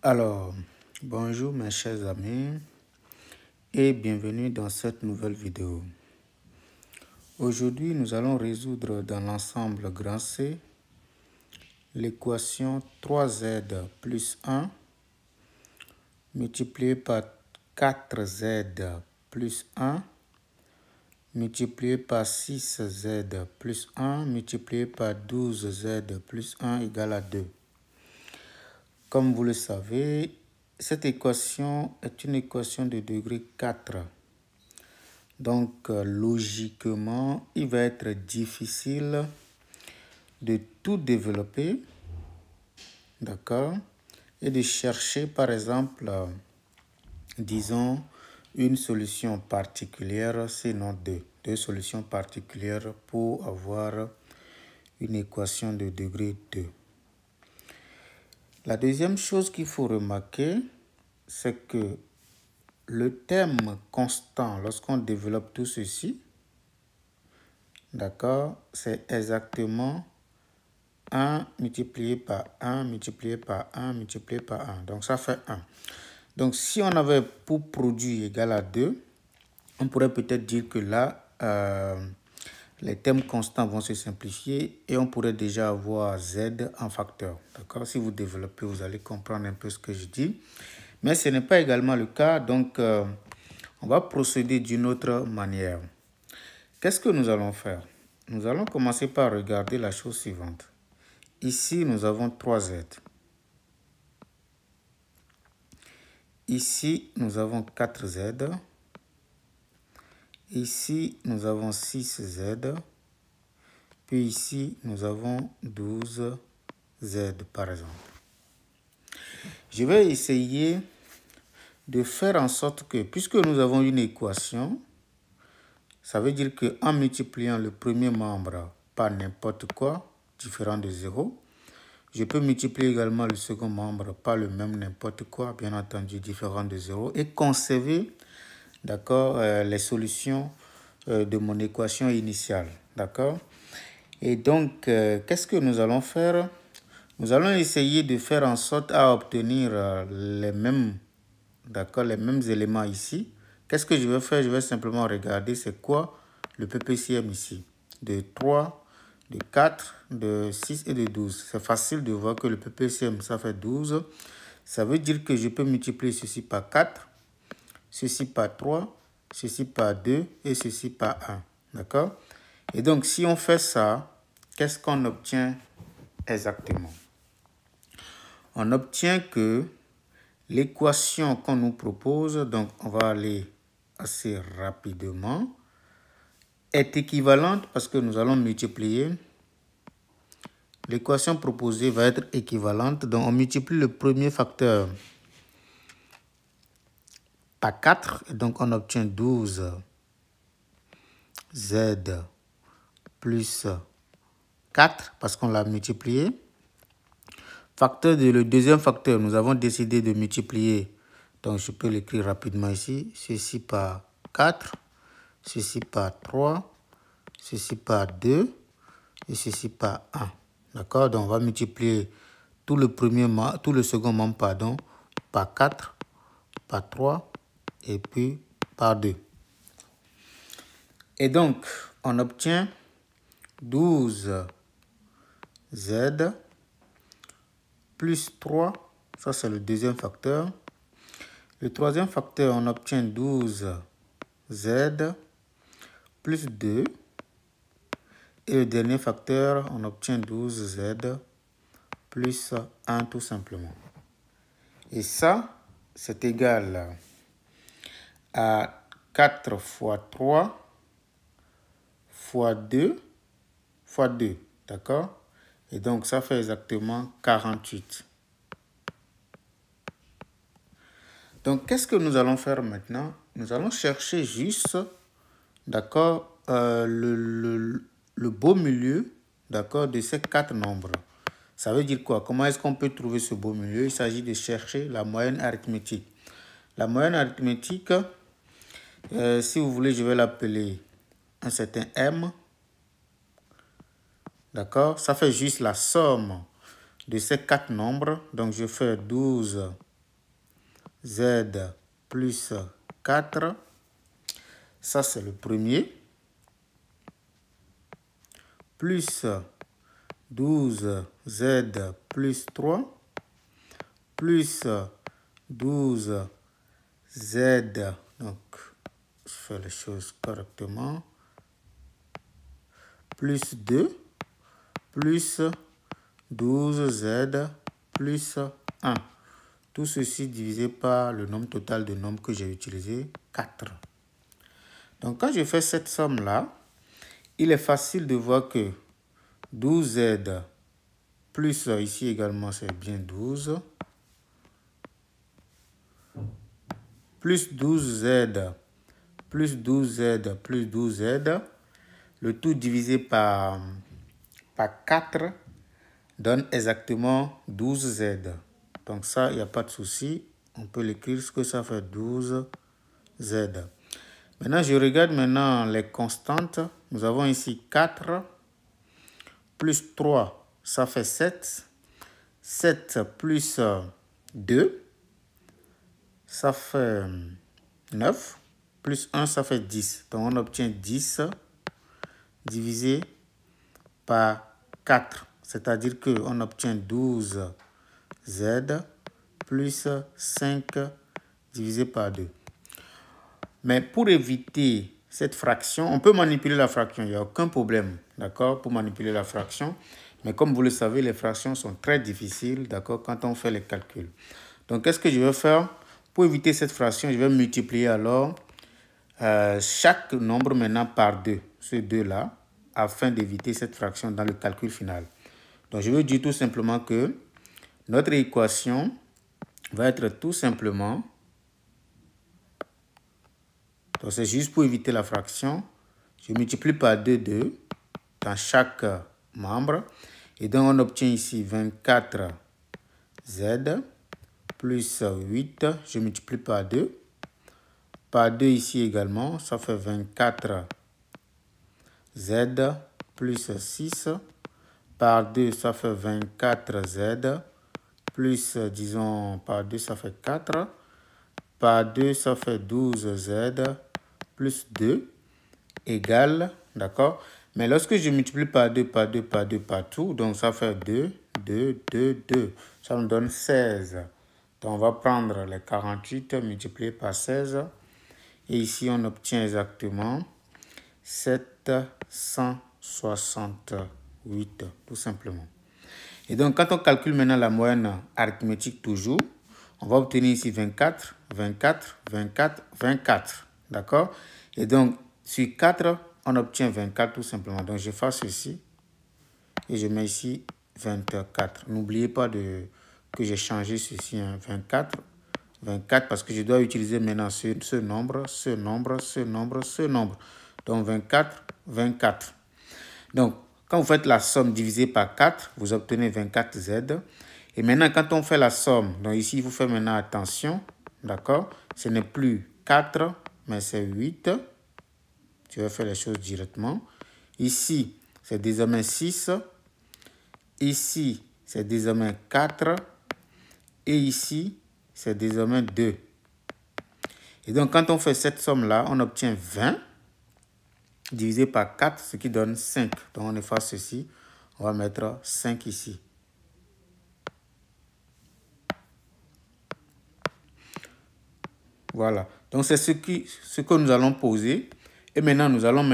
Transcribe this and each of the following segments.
Alors, bonjour mes chers amis et bienvenue dans cette nouvelle vidéo. Aujourd'hui, nous allons résoudre dans l'ensemble grand C l'équation 3z plus 1 multiplié par 4z plus 1 multiplié par 6z plus 1 multiplié par 12z plus 1 égale à 2. Comme vous le savez, cette équation est une équation de degré 4. Donc, logiquement, il va être difficile de tout développer, d'accord, et de chercher, par exemple, disons, une solution particulière, sinon deux solutions particulières pour avoir une équation de degré 2. La deuxième chose qu'il faut remarquer, c'est que le terme constant, lorsqu'on développe tout ceci, d'accord, c'est exactement 1 multiplié par 1 multiplié par 1 multiplié par 1. Donc, ça fait 1. Donc, si on avait pour produit égal à 2, on pourrait peut-être dire que là, les termes constants vont se simplifier et on pourrait déjà avoir z en facteur. D'accord? Si vous développez, vous allez comprendre un peu ce que je dis. Mais ce n'est pas également le cas, donc on va procéder d'une autre manière. Qu'est-ce que nous allons faire? Nous allons commencer par regarder la chose suivante. Ici, nous avons 3z. Ici, nous avons 4z. Ici, nous avons 6z. Puis ici, nous avons 12z par exemple. Je vais essayer de faire en sorte que, puisque nous avons une équation, ça veut dire qu'en multipliant le premier membre par n'importe quoi, différent de 0, je peux multiplier également le second membre par le même n'importe quoi, bien entendu différent de 0, et conserver, d'accord, les solutions de mon équation initiale, d'accord. Et donc, qu'est-ce que nous allons faire? Nous allons essayer de faire en sorte à obtenir les mêmes, d'accord, les mêmes éléments ici. Qu'est-ce que je vais faire? Je vais simplement regarder c'est quoi le PPCM ici. De 3, de 4, de 6 et de 12. C'est facile de voir que le PPCM, ça fait 12. Ça veut dire que je peux multiplier ceci par 4, ceci par 3, ceci par 2 et ceci par 1. D'accord? Et donc, si on fait ça, qu'est-ce qu'on obtient exactement? On obtient que l'équation qu'on nous propose, donc on va aller assez rapidement, est équivalente parce que nous allons multiplier. L'équation proposée va être équivalente. Donc, on multiplie le premier facteur par 4. Et donc, on obtient 12z plus 4 parce qu'on l'a multiplié. Le deuxième facteur, nous avons décidé de multiplier. Donc, je peux l'écrire rapidement ici. Ceci par 4, ceci par 3, ceci par 2 et ceci par 1. D'accord? Donc, on va multiplier tout le second membre, pardon, par 4, par 3 et puis par 2. Et donc, on obtient 12z plus 3. Ça, c'est le deuxième facteur. Le troisième facteur, on obtient 12z plus 2. Et le dernier facteur, on obtient 12z plus 1 tout simplement. Et ça, c'est égal à 4 fois 3 fois 2 fois 2. D'accord? Et donc, ça fait exactement 48. Donc, qu'est-ce que nous allons faire maintenant? Nous allons chercher juste, d'accord, le beau milieu, d'accord, de ces 4 nombres. Ça veut dire quoi? Comment est-ce qu'on peut trouver ce beau milieu? Il s'agit de chercher la moyenne arithmétique. La moyenne arithmétique, si vous voulez, je vais l'appeler un certain M. D'accord? Ça fait juste la somme de ces 4 nombres. Donc, je fais 12 Z plus 4. Ça, c'est le premier. Plus 12Z plus 3. Plus 12Z. Donc, je fais les choses correctement. Plus 2. Plus 12Z plus 1. Tout ceci divisé par le nombre total de nombres que j'ai utilisé, 4. Donc, quand je fais cette somme-là, il est facile de voir que 12Z plus ici également, c'est bien 12. Plus 12Z plus 12Z plus 12Z. Le tout divisé par 4 donne exactement 12Z. Donc ça, il n'y a pas de souci. On peut l'écrire ce que ça fait 12Z. Maintenant, je regarde maintenant les constantes. Nous avons ici 4 plus 3, ça fait 7. 7 plus 2, ça fait 9. Plus 1, ça fait 10. Donc on obtient 10 divisé par 4. C'est-à-dire qu'on obtient 12Z plus 5 divisé par 2. Mais pour éviter cette fraction, on peut manipuler la fraction. Il n'y a aucun problème, d'accord, pour manipuler la fraction. Mais comme vous le savez, les fractions sont très difficiles, d'accord, quand on fait les calculs. Donc, qu'est-ce que je vais faire? Pour éviter cette fraction, je vais multiplier alors chaque nombre maintenant par 2, ce 2-là, afin d'éviter cette fraction dans le calcul final. Donc, je veux dire tout simplement que notre équation va être tout simplement, donc c'est juste pour éviter la fraction, je multiplie par 2 dans chaque membre. Et donc, on obtient ici 24Z plus 8, je multiplie par 2. Par 2 ici également, ça fait 24Z plus 6. Par 2, ça fait 24Z plus, disons, par 2, ça fait 4. Par 2, ça fait 12Z plus 2 égale, d'accord? Mais lorsque je multiplie par 2, par 2, par 2, partout, donc ça fait 2, 2, 2, 2. Ça me donne 16. Donc on va prendre les 48 multiplié par 16. Et ici, on obtient exactement 768, tout simplement. Et donc, quand on calcule maintenant la moyenne arithmétique toujours, on va obtenir ici 24, 24, 24, 24. D'accord? Et donc, sur 4, on obtient 24 tout simplement. Donc, je fais ceci et je mets ici 24. N'oubliez pas que j'ai changé ceci, hein, 24. 24 parce que je dois utiliser maintenant ce nombre, ce nombre, ce nombre, ce nombre. Donc 24, 24. Donc, quand vous faites la somme divisée par 4, vous obtenez 24Z. Et maintenant, quand on fait la somme, donc ici, vous faites maintenant attention, d'accord? Ce n'est plus 4, mais c'est 8. Je vais faire les choses directement. Ici, c'est désormais 6. Ici, c'est désormais 4. Et ici, c'est désormais 2. Et donc, quand on fait cette somme-là, on obtient 20 divisé par 4, ce qui donne 5. Donc, on efface ceci. On va mettre 5 ici. Voilà. Donc, c'est ce que nous allons poser. Et maintenant, nous allons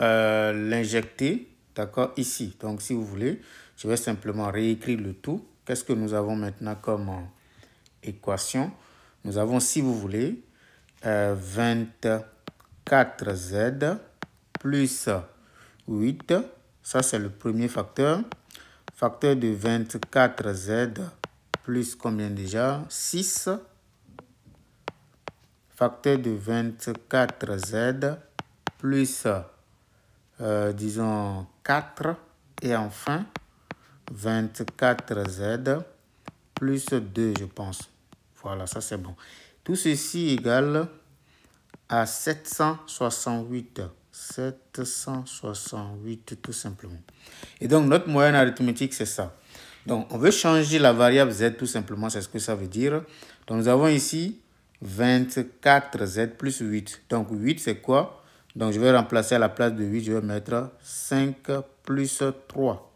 l'injecter, d'accord, ici. Donc, si vous voulez, je vais simplement réécrire le tout. Qu'est-ce que nous avons maintenant comme équation? Nous avons, si vous voulez, 24Z plus 8. Ça, c'est le premier facteur. Facteur de 24Z plus combien déjà? 6. Facteur de 24Z plus, disons, 4. Et enfin, 24Z plus 2, je pense. Voilà, ça c'est bon. Tout ceci égale à 768. 768 tout simplement. Et donc, notre moyenne arithmétique, c'est ça. Donc, on veut changer la variable z tout simplement, c'est ce que ça veut dire. Donc, nous avons ici 24z plus 8. Donc, 8, c'est quoi? Donc, je vais remplacer à la place de 8, je vais mettre 5 plus 3.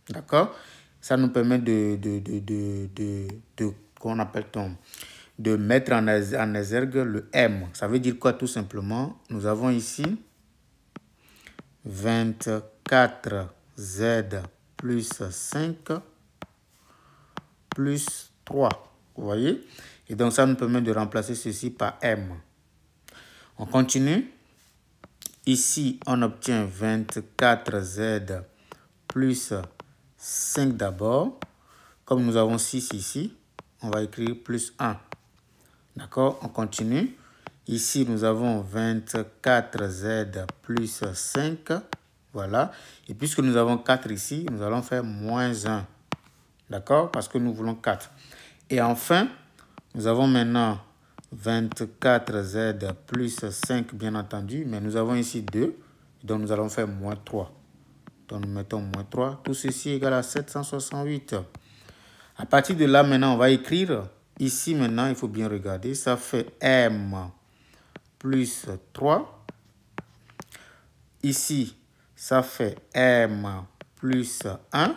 D'accord? Ça nous permet qu'on appelle-t-on, de mettre en exergue le m. Ça veut dire quoi tout simplement? Nous avons ici 24z plus 5 plus 3. Vous voyez? Et donc, ça nous permet de remplacer ceci par m. On continue. Ici, on obtient 24z plus 5 d'abord. Comme nous avons 6 ici, on va écrire plus 1. D'accord? On continue. Ici, nous avons 24z plus 5. Voilà. Et puisque nous avons 4 ici, nous allons faire moins 1. D'accord? Parce que nous voulons 4. Et enfin, nous avons maintenant 24z plus 5, bien entendu. Mais nous avons ici 2. Donc, nous allons faire moins 3. Donc, nous mettons moins 3. Tout ceci est égal à 768. À partir de là, maintenant, on va écrire. Ici, maintenant, il faut bien regarder. Ça fait m plus 3. Ici, ça fait m plus 1.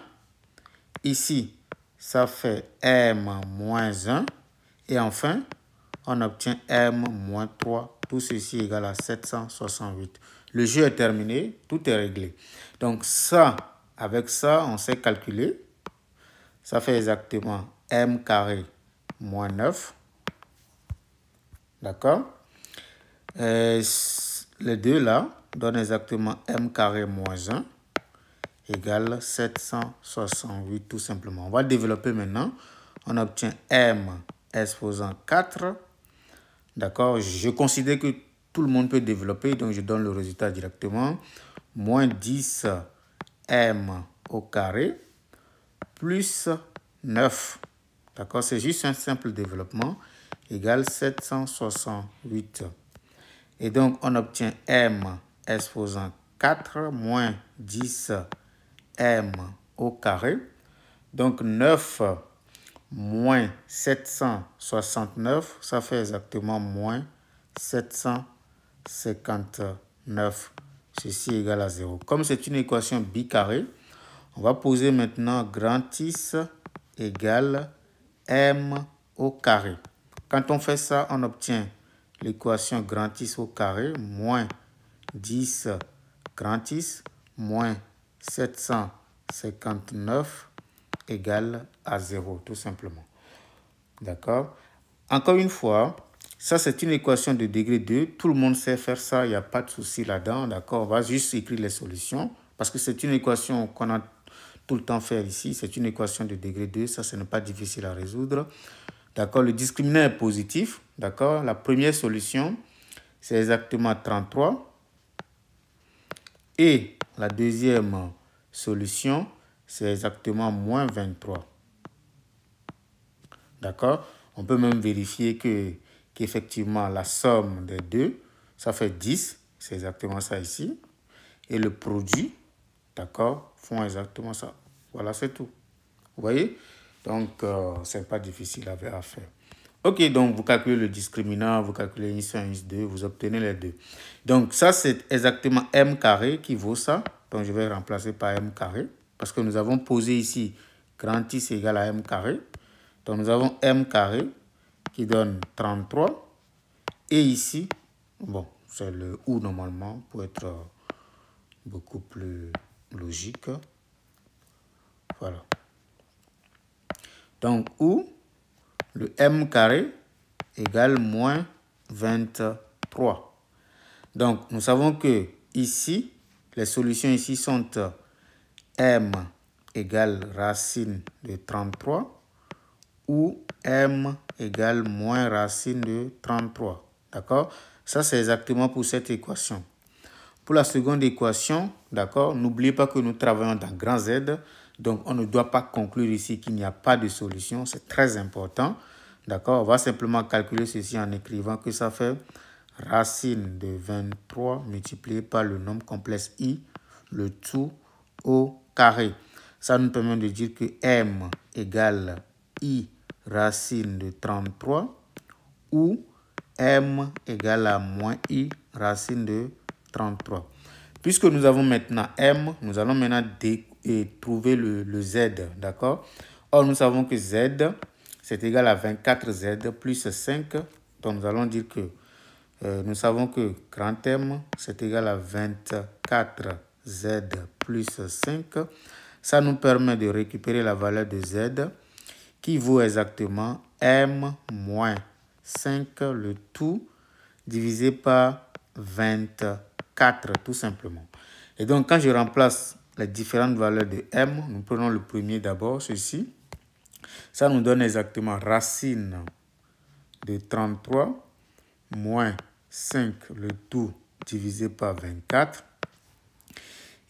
Ici, ça fait m moins 1. Et enfin, on obtient m moins 3. Tout ceci est égal à 768. Le jeu est terminé. Tout est réglé. Donc, ça, avec ça, on sait calculer. Ça fait exactement m carré moins 9. D'accord? Les deux là donnent exactement m carré moins 1 égale 768 tout simplement. On va développer maintenant. On obtient m exposant 4. D'accord? Je considère que tout le monde peut développer, donc je donne le résultat directement. Moins 10 m au carré plus 9. D'accord? C'est juste un simple développement égale 768. Et donc, on obtient m exposant 4 moins 10 m au carré. Donc, 9 moins 769, ça fait exactement moins 759. Ceci est égal à 0. Comme c'est une équation bicarrée, on va poser maintenant grand X égale m au carré. Quand on fait ça, on obtient l'équation grand X au carré moins 10 grand X moins 759 égale à 0, tout simplement. D'accord? Encore une fois, ça c'est une équation de degré 2. Tout le monde sait faire ça, il n'y a pas de souci là-dedans. D'accord? On va juste écrire les solutions parce que c'est une équation qu'on a tout le temps fait ici. C'est une équation de degré 2. Ça, ce n'est pas difficile à résoudre. D'accord? Le discriminant est positif. D'accord? La première solution, c'est exactement 33. Et la deuxième solution, c'est exactement moins 23. D'accord? On peut même vérifier qu'effectivement, la somme des deux, ça fait 10. C'est exactement ça ici. Et le produit, d'accord, font exactement ça. Voilà, c'est tout. Vous voyez? Donc, ce n'est pas difficile à faire. Ok, donc vous calculez le discriminant, vous calculez x1, x2, vous obtenez les deux. Donc, ça, c'est exactement m carré qui vaut ça. Donc, je vais remplacer par m carré. Parce que nous avons posé ici grand X égale à m carré. Donc, nous avons m carré qui donne 33. Et ici, bon, c'est le ou normalement pour être beaucoup plus logique. Voilà. Donc, ou le m carré égale moins 23. Donc, nous savons que ici, les solutions ici sont m égale racine de 33 ou m égale moins racine de 33. D'accord? Ça, c'est exactement pour cette équation. Pour la seconde équation, d'accord, n'oubliez pas que nous travaillons dans grand Z. Donc, on ne doit pas conclure ici qu'il n'y a pas de solution. C'est très important. D'accord? On va simplement calculer ceci en écrivant que ça fait racine de 23 multiplié par le nombre complexe i, le tout au carré. Ça nous permet de dire que m égale i racine de 33 ou m égale à moins i racine de 33. Puisque nous avons maintenant m, nous allons maintenant trouver le z, d'accord? Or, nous savons que z, c'est égal à 24z plus 5. Donc, nous allons dire que nous savons que grand M, c'est égal à 24z plus 5. Ça nous permet de récupérer la valeur de z qui vaut exactement m moins 5 le tout divisé par 24 tout simplement. Et donc, quand je remplace les différentes valeurs de m, nous prenons le premier d'abord, ceci. Ça nous donne exactement racine de 33 moins 5 le tout divisé par 24.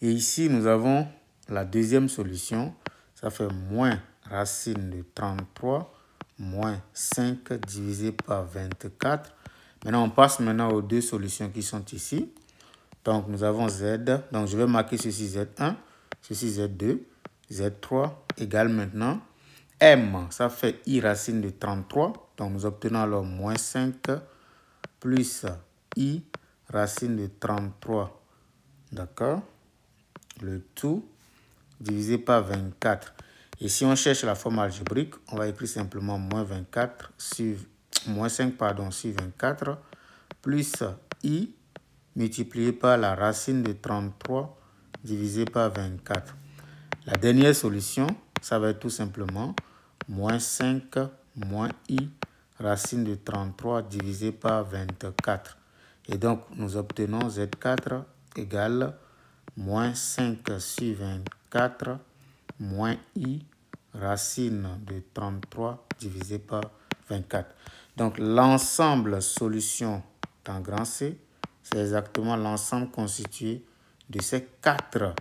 Et ici, nous avons la deuxième solution. Ça fait moins racine de 33 moins 5 divisé par 24. Maintenant, on passe maintenant aux deux solutions qui sont ici. Donc, nous avons z. Donc, je vais marquer ceci z1, ceci z2, z3 égale maintenant m. Ça fait i racine de 33. Donc, nous obtenons alors moins 5 plus i racine de 33. D'accord? Le tout divisé par 24. Et si on cherche la forme algébrique, on va écrire simplement moins 24 sur moins 5 sur 24 plus i multiplié par la racine de 33 divisé par 24. La dernière solution, ça va être tout simplement moins 5 moins i racine de 33 divisé par 24. Et donc, nous obtenons Z4 égale moins 5 sur 24 moins i racine de 33 divisé par 24. Donc, l'ensemble solution en grand C, c'est exactement l'ensemble constitué de ces 4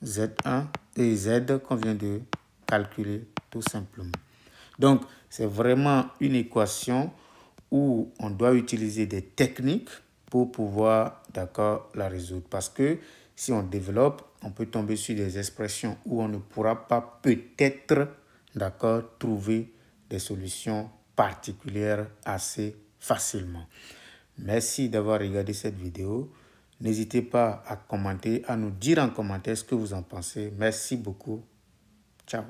Z1 et Z qu'on vient de calculer tout simplement. Donc, c'est vraiment une équation où on doit utiliser des techniques pour pouvoir, d'accord, la résoudre. Parce que si on développe, on peut tomber sur des expressions où on ne pourra pas peut-être, d'accord, trouver des solutions particulières assez facilement. Merci d'avoir regardé cette vidéo. N'hésitez pas à commenter, à nous dire en commentaire ce que vous en pensez. Merci beaucoup. Ciao.